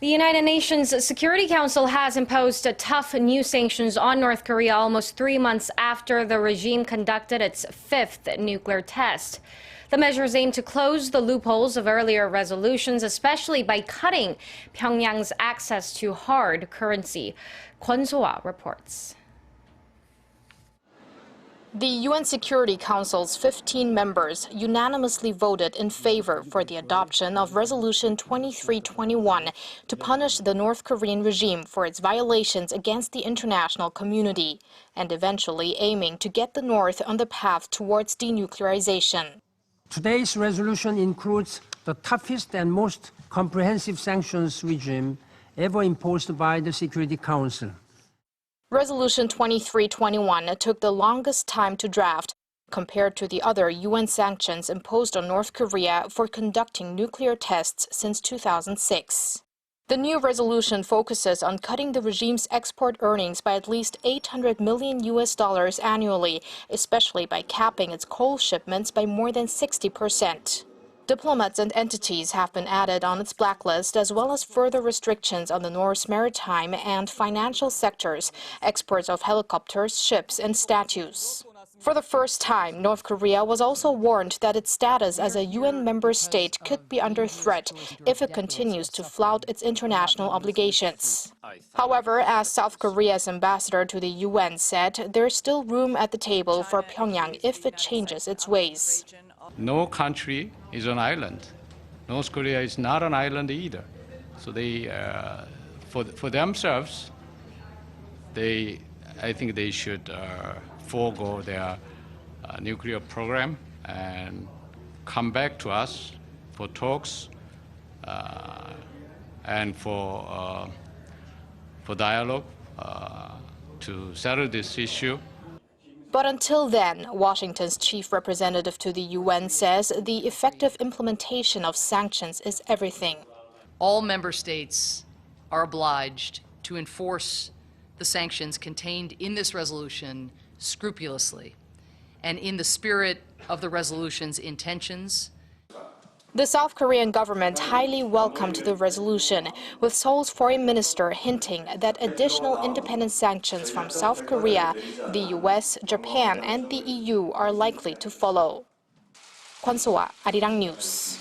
The United Nations Security Council has imposed tough new sanctions on North Korea almost 3 months after the regime conducted its 5th nuclear test. The measures aim to close the loopholes of earlier resolutions, especially by cutting Pyongyang's access to hard currency. Kwon Soa reports. The UN Security Council's 15 members unanimously voted in favor for the adoption of Resolution 2321 to punish the North Korean regime for its violations against the international community, and eventually aiming to get the North on the path towards denuclearization. Today's resolution includes the toughest and most comprehensive sanctions regime ever imposed by the Security Council. Resolution 2321 took the longest time to draft compared to the other UN sanctions imposed on North Korea for conducting nuclear tests since 2006. The new resolution focuses on cutting the regime's export earnings by at least $800 million annually, especially by capping its coal shipments by more than 60%. Diplomats and entities have been added on its blacklist, as well as further restrictions on the North's maritime and financial sectors, exports of helicopters, ships, and statues. For the first time, North Korea was also warned that its status as a UN member state could be under threat if it continues to flout its international obligations. However, as South Korea's ambassador to the UN said, there's still room at the table for Pyongyang if it changes its ways. No country is an island. North Korea is not an island either. So they, for themselves, I think they should forego their nuclear program and come back to us for talks and for dialogue to settle this issue. But until then, Washington's chief representative to the UN says the effective implementation of sanctions is everything. All member states are obliged to enforce the sanctions contained in this resolution scrupulously and in the spirit of the resolution's intentions. The South Korean government highly welcomed the resolution, with Seoul's foreign minister hinting that additional independent sanctions from South Korea, the US, Japan, and the EU are likely to follow. Kwon Soa, Arirang News.